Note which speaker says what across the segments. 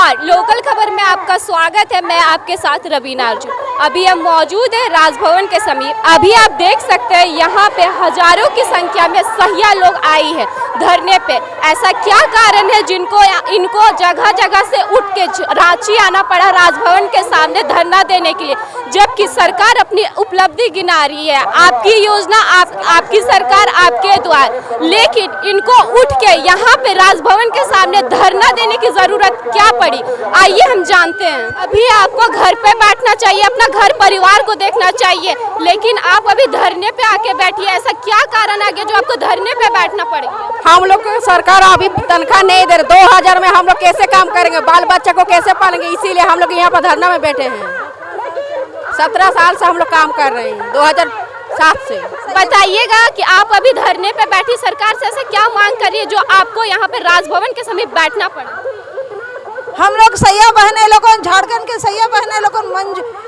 Speaker 1: नमस्कार, लोकल खबर में आपका स्वागत है। मैं आपके साथ रवीना अर्जुन। अभी हम मौजूद है राजभवन के समीप। अभी आप देख सकते हैं यहाँ पे हजारों की संख्या में सहिया लोग आई है धरने पे। ऐसा क्या कारण है जिनको इनको जगह जगह से उठ के रांची आना पड़ा राजभवन के सामने धरना देने के लिए, जबकि सरकार अपनी उपलब्धि गिना रही है। आपकी योजना आपकी सरकार आपके द्वार, लेकिन इनको उठ के यहाँ पे राजभवन के सामने धरना देने की जरूरत क्या पड़ी, आइए हम जानते हैं। अभी आपको घर पे बैठना चाहिए, अपना घर परिवार को देखना चाहिए, लेकिन आप अभी धरने पे आके बैठिए। ऐसा क्या कारण आ गया जो आपको धरने पे बैठना पड़ेगा?
Speaker 2: हम लोग को सरकार अभी तनख्वाह नहीं दे रही। 2000 में हम लोग कैसे काम करेंगे, बाल बच्चा को कैसे पालेंगे, इसीलिए हम लोग यहाँ पर धरना में बैठे हैं। 17 साल से हम लोग काम कर रहे हैं, 2007 से।
Speaker 1: बताइएगा कि आप अभी धरने पे बैठी सरकार से ऐसा क्या मांग कर रही है जो आपको यहाँ पे राजभवन के समीप बैठना पड़ा?
Speaker 3: हम लोग सैया बहने लोगों, झारखंड के सैया बहने लोगों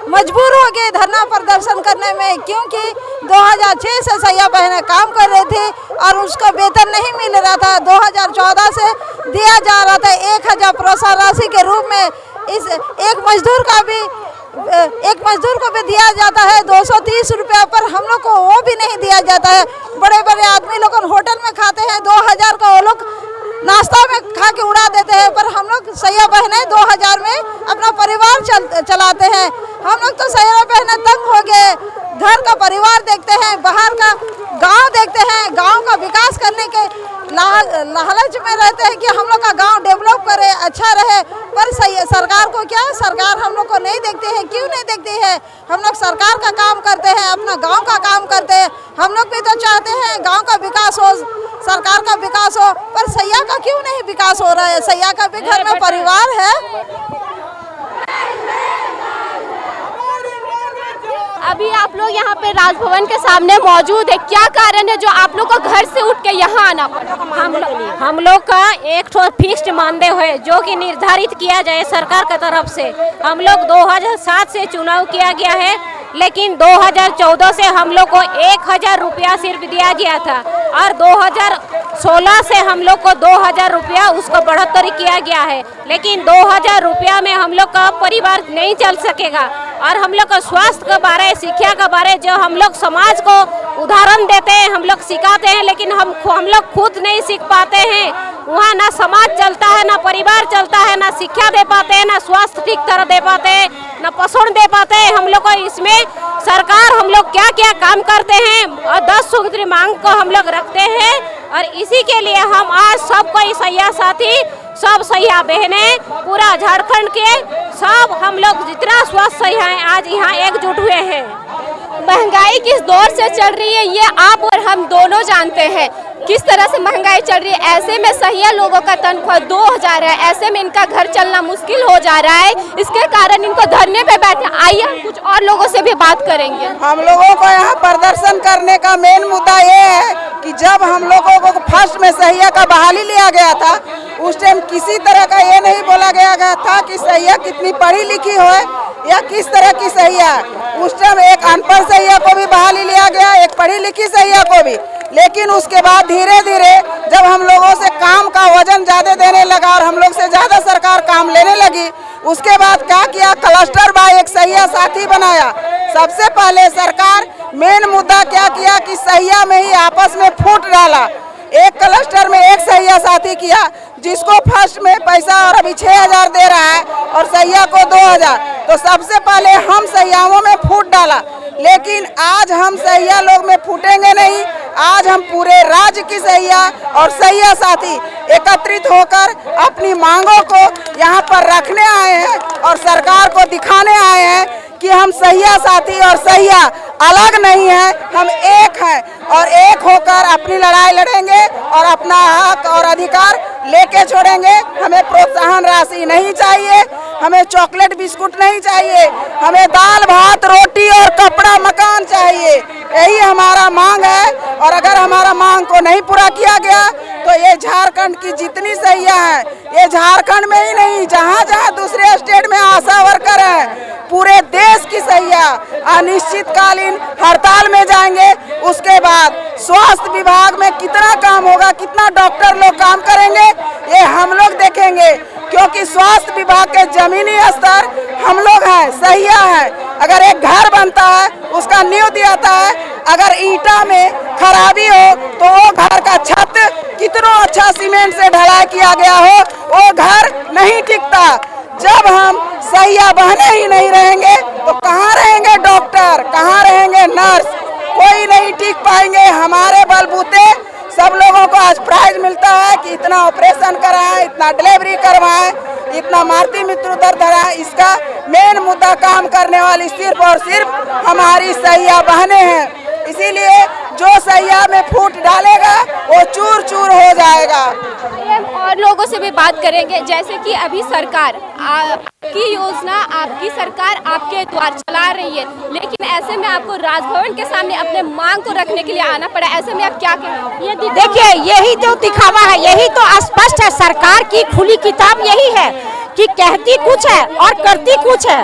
Speaker 3: मजबूर हो गए धरना प्रदर्शन करने में, क्योंकि 2006 से सैया बहने काम कर रहे थे और उसका वेतन नहीं मिल रहा था। 2014 से दिया जा रहा था 1000 प्रोत्साहन राशि के रूप में। इस एक मजदूर को भी दिया जाता है 230 रुपया, पर हम लोग को वो भी नहीं दिया जाता है। बड़े बड़े आदमी लोग होटल में खाते हैं, 2000 का वो लोग नाश्ता में खा के उड़ा देते हैं, पर हम लोग सैया बहने 2000 में अपना परिवार चलाते हैं। हम लोग तो सैया बहने तंग हो गए। घर का परिवार देखते हैं, बाहर का गांव देखते हैं, गांव का विकास करने के लालच में रहते हैं कि हम लोग का गांव डेवलप करे, अच्छा रहे, पर सरकार को क्या, सरकार हम लोग को नहीं देखते हैं। क्यों नहीं देखती है? हम लोग सरकार का काम करते हैं, अपना गांव का काम करते हैं। हम लोग भी तो चाहते हैं गांव का विकास हो, सरकार का विकास हो, पर सैया का क्यों नहीं विकास हो रहा है? सैया का भी घर में परिवार है।
Speaker 1: अभी आप लोग यहाँ पे राजभवन के सामने मौजूद है, क्या कारण है जो आप लोग को घर से उठ के यहाँ आना पड़ा?
Speaker 2: हम लोग का एक ठो फिक्स्ड मानदेय है जो कि निर्धारित किया जाए सरकार की तरफ से। हम लोग 2007 से चुनाव किया गया है, लेकिन 2014 से हम लोग को 1000 रुपया सिर्फ दिया गया था और 2016 से हम लोग को 2000 रुपया उसको बढ़ोतरी किया गया है। लेकिन 2000 रुपया में हम लोग का परिवार नहीं चल सकेगा। और हम लोग का स्वास्थ्य के बारे, शिक्षा के बारे जो हम लोग समाज को उदाहरण देते हैं, हम लोग सिखाते हैं, लेकिन हम लोग खुद नहीं सीख पाते हैं। वहाँ ना समाज चलता है, ना परिवार चलता है, ना शिक्षा दे पाते हैं, ना स्वास्थ्य ठीक तरह दे पाते हैं, ना पोषण दे पाते हैं। हम लोग को इसमें सरकार हम लोग क्या क्या काम करते हैं और 10 सूत्री मांग को हम लोग रखते हैं। और इसी के लिए हम आज सब कोई सैया साथी, सब सैया बहने, पूरा झारखंड के सब हम लोग जितना स्वस्थ सैया हैं आज यहाँ एकजुट हुए हैं।
Speaker 1: महंगाई किस दौर से चल रही है ये आप और हम दोनों जानते हैं, किस तरह से महंगाई चल रही है। ऐसे में सहिया लोगों का तनख्वाह 2000 है, ऐसे में इनका घर चलना मुश्किल हो जा रहा है। इसके कारण इनको धरने पे बैठे। आइए हम कुछ और लोगों से भी बात करेंगे।
Speaker 3: हम लोगों को यहाँ प्रदर्शन करने का मेन मुद्दा ये है कि जब हम लोगों को फर्स्ट में सहिया का बहाली लिया गया था, उस टाइम किसी तरह का ये नहीं बोला गया था कि सहिया कितनी पढ़ी लिखी हो या किस तरह की सहिया। उस टाइम एक अनपढ़ सहिया को भी बहाली लिया गया, एक पढ़ी लिखी सहिया को भी। लेकिन उसके बाद धीरे धीरे जब हम लोगों से काम का वजन ज्यादा देने लगा और हम लोग से ज्यादा सरकार काम लेने लगी, उसके बाद क्या किया, क्लस्टर बाय एक सहिया साथी बनाया। सबसे पहले सरकार मेन मुद्दा क्या किया कि सहिया में ही आपस में फूट डाला। एक क्लस्टर में एक सहिया साथी किया, जिसको फर्स्ट में पैसा और अभी 6000 दे रहा है और सहिया को 2000। तो सबसे पहले हम सहियाओं में फूट डाला, लेकिन आज हम सहिया लोग में फूटेंगे नहीं। आज हम पूरे राज्य की सहिया और सहिया साथी एकत्रित होकर अपनी मांगों को यहाँ पर रखने आए हैं और सरकार को दिखाने आए हैं कि हम सहिया साथी और सहिया अलग नहीं है, हम एक हैं और एक होकर अपनी लड़ाई लड़ेंगे और अपना हक और अधिकार लेके छोड़ेंगे। हमें प्रोत्साहन राशि नहीं चाहिए, हमें चॉकलेट बिस्कुट नहीं चाहिए, हमें दाल भात रोटी और कपड़ा मकान चाहिए। यही हमारा मांग है और अगर हमारा मांग को नहीं पूरा किया गया तो ये झारखंड की जितनी सैया है, ये झारखंड में ही नहीं, जहाँ जहाँ दूसरे स्टेट में आशा वर्कर है, पूरे देश की सैया अनिश्चितकालीन हड़ताल में जाएंगे। उसके बाद स्वास्थ्य विभाग में कितना काम होगा, कितना डॉक्टर लोग काम करेंगे, ये हम लोग देखेंगे, क्योंकि स्वास्थ्य विभाग के जमीनी स्तर हम लोग हैं, सैया है। अगर एक घर बनता है उसका नींव दियाता है, अगर ईंटा में खराबी हो तो वो घर का छत कितना अच्छा सीमेंट से ढलाई किया गया हो, वो घर नहीं टिकता। जब हम सैया बहने ही नहीं रहेंगे तो कहाँ रहेंगे डॉक्टर, कहाँ रहेंगे नर्स, कोई नहीं टिक पाएंगे। हमारे बलबूते सब लोगों को आज प्राइज मिलता है कि इतना ऑपरेशन कराएं, इतना डिलीवरी करवाएं, इतना मारुति मित्र उतर धरा। इसका मेन मुद्दा काम करने वाली सिर्फ और सिर्फ हमारी सैया बहने हैं। इसीलिए जो सैया में फूट डालेगा वो चूर चूर हो जाएगा।
Speaker 1: हम और लोगों से भी बात करेंगे, जैसे कि अभी सरकार आपकी योजना, आपकी सरकार आपके द्वार चला रही है, लेकिन ऐसे में आपको राजभवन के सामने अपने मांग को रखने के लिए आना पड़ा। ऐसे में आप क्या कहेंगे?
Speaker 2: देखिए, यही तो दिखावा है, यही तो स्पष्ट है। सरकार की खुली किताब यही है कि कहती कुछ है और करती कुछ है।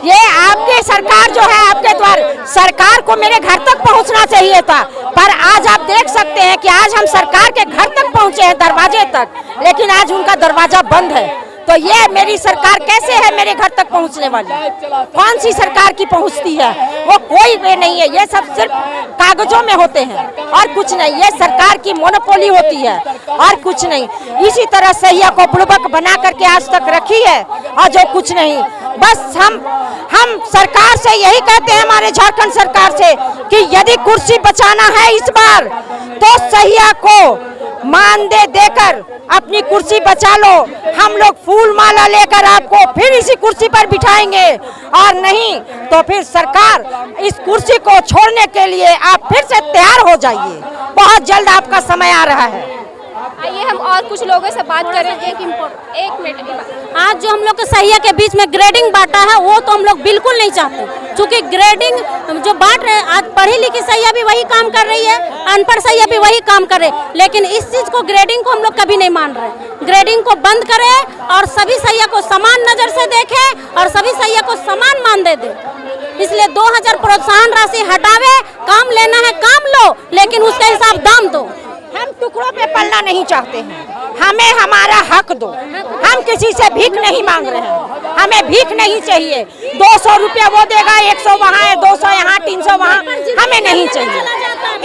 Speaker 2: ये आपके सरकार जो है, आपके द्वार सरकार को मेरे घर तक पहुंचना चाहिए था, पर आज आप देख सकते हैं कि आज हम सरकार के घर तक पहुंचे हैं, दरवाजे तक, लेकिन आज उनका दरवाजा बंद है। तो ये मेरी सरकार कैसे है मेरे घर तक पहुंचने वाली? कौन सी सरकार की पहुंचती है? वो कोई वे नहीं है, ये सब सिर्फ कागजों में होते हैं और कुछ नहीं। ये सरकार की मोनोपोली होती है और कुछ नहीं। इसी तरह सैया को बुड़बक बना करके आज तक रखी है और जो कुछ नहीं। बस हम सरकार से यही कहते हैं, हमारे झारखंड सरकार से, कि यदि कुर्सी बचाना है इस बार तो सैया को मानदेय देकर अपनी कुर्सी बचा लो। हम लोग फूल माला लेकर आपको फिर इसी कुर्सी पर बिठाएंगे, और नहीं तो फिर सरकार इस कुर्सी को छोड़ने के लिए आप फिर से तैयार हो जाइए। बहुत जल्द आपका समय आ रहा है।
Speaker 1: आइए हम और कुछ लोगों से बात करेंगे। एक मिनट,
Speaker 2: आज जो हम लोग के सैया के बीच में ग्रेडिंग बांटा है वो तो हम लोग बिल्कुल नहीं चाहते, क्योंकि ग्रेडिंग जो बांट रहे हैं, आज पढ़ी लिखी सैया भी वही काम कर रही है, अनपढ़ सैया भी वही काम कर रहे हैं, लेकिन इस चीज को ग्रेडिंग को हम लोग कभी नहीं मान रहे। ग्रेडिंग को बंद करें और सभी सैया को समान नजर से देखें और सभी सैया को समान मानदेय दें। इसलिए 2000 प्रोत्साहन राशि हटावे, काम लेना है काम लो, लेकिन उसका हिसाब दाम दो। हम टुकड़ों पे पलना नहीं चाहते हैं, हमें हमारा हक दो। हम किसी से भीख नहीं मांग रहे हैं, हमें भीख नहीं चाहिए। 200 रुपया वो देगा, 100 वहाँ है, 200 यहाँ, 300 वहाँ, हमें नहीं चाहिए।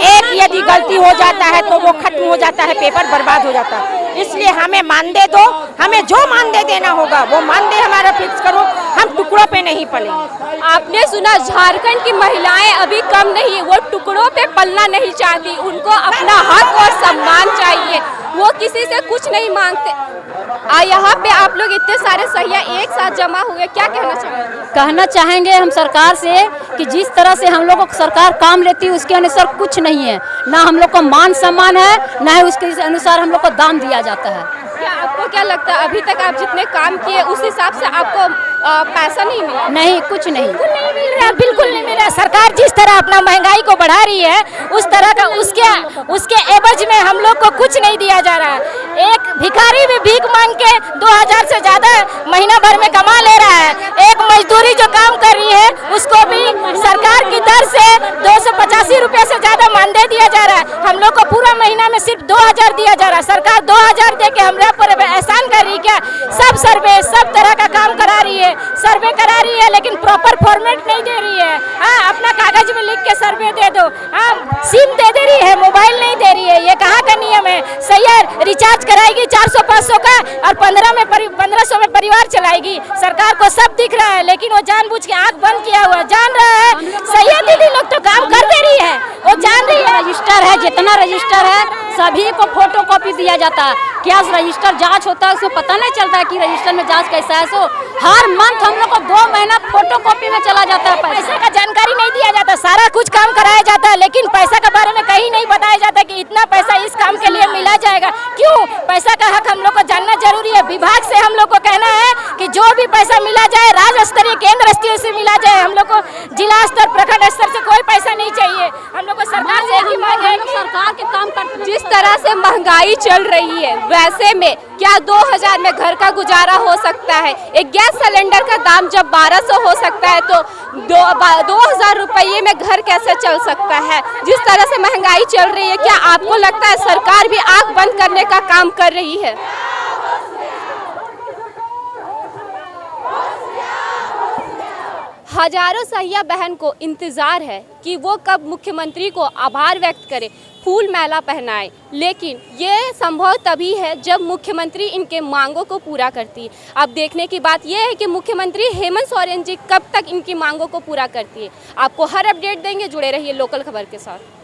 Speaker 2: एक यदि गलती हो जाता है तो वो खत्म हो जाता है, पेपर बर्बाद हो जाता है। इसलिए हमें मानदेय दो, हमें जो मानदेय देना होगा वो मानदेय हमारा फिक्स करो, हम टुकड़ों पे नहीं पलेंगे।
Speaker 1: आपने सुना, झारखंड की महिलाएं अभी कम नहीं, वो टुकड़ों पे पलना नहीं चाहती, उनको अपना हक और सम्मान चाहिए, वो किसी से कुछ नहीं मांगते। यहाँ पे आप लोग इतने सारे सैया एक साथ जमा हुए, क्या कहना चाहेंगे?
Speaker 2: कहना चाहेंगे हम सरकार से कि जिस तरह से हम लोग को सरकार काम लेती है उसके अनुसार कुछ नहीं है, ना हम लोग को मान सम्मान है, ना ही उसके अनुसार हम लोग को दाम दिया जाता है।
Speaker 1: क्या आपको क्या लगता है, अभी तक आप जितने काम किए उस हिसाब से आपको पैसा नहीं मिला?
Speaker 2: नहीं, कुछ नहीं मिल रहा, बिल्कुल नहीं मिल रहा। सरकार जिस तरह अपना महंगाई को बढ़ा रही है उस तरह का उसके एवज में हम लोग को कुछ नहीं दिया जा रहा है। एक भिखारी भी भीख मांग के 2000 से ज्यादा महीना भर में कमा ले रहा है। एक मजदूरी जो काम कर रही है उसको भी सरकार की दर से 285 रुपये से ज्यादा मानदेय दिया जा रहा है। हम लोग को पूरा महीना में सिर्फ 2000 दिया जा रहा है। सरकार 2000 दे के हमरा पर एहसान कर रही क्या? सब सर्वे, सब तरह का काम करा रही है, सर्वे करा रही है, लेकिन प्रॉपर फॉर्मेट नहीं दे रही है। हाँ, अपना कागज में लिख के सर्वे दे दो। हाँ, सिम दे दे रही है, मोबाइल नहीं दे रही है। ये कहाँ का नियम है? सैया रिचार्ज कराएगी 400-500 का और 1500 में परिवार चलाएगी। सरकार को सब दिख रहा है, लेकिन वो जानबूझ के आंख बंद किया हुआ, जान रहा है सैया दीदी लोग तो काम कर दे रही है, वो जान रही है। रजिस्टर है, जितना रजिस्टर है सभी को फोटो कॉपी दिया जाता है। क्या रजिस्टर जांच होता है, उसको पता नहीं चलता है कि रजिस्टर में जांच कैसा है। सो हर मंथ हम लोग को 2 महीना फोटो कॉपी में चला जाता है। पैसे का जानकारी नहीं दिया जाता, सारा कुछ काम कराया जाता है, लेकिन पैसा के बारे में कहीं नहीं बताया जाता कि इतना पैसा इस काम के लिए मिला जाएगा। क्यों? पैसा का हक हम लोग को जानना जरूरी है। विभाग से हम लोग को कहना है कि जो भी पैसा मिला जाए राज्य स्तरीय, केंद्र स्तरीय से मिला जाए। हम लोग को जिला स्तर, प्रखंड स्तर से कोई पैसा नहीं चाहिए। हम लोग को सरकार से एक ही सरकार के काम करते।
Speaker 1: जिस तरह से महंगाई चल रही है वैसे में क्या 2000 में घर का गुजारा हो सकता है? एक गैस सिलेंडर का दाम जब 1200 हो सकता है तो 2000 रुपये में घर कैसे चल सकता है? जिस तरह से महंगाई चल रही है क्या आपको लगता है सरकार भी आंख बंद करने का काम कर रही है? हजारों सहिया बहन को इंतजार है कि वो कब मुख्यमंत्री को आभार व्यक्त करे, फूल माला पहनाए, लेकिन ये संभव तभी है जब मुख्यमंत्री इनके मांगों को पूरा करती है। अब देखने की बात यह है कि मुख्यमंत्री हेमंत सोरेन जी कब तक इनकी मांगों को पूरा करती है। आपको हर अपडेट देंगे, जुड़े रहिए लोकल खबर के साथ।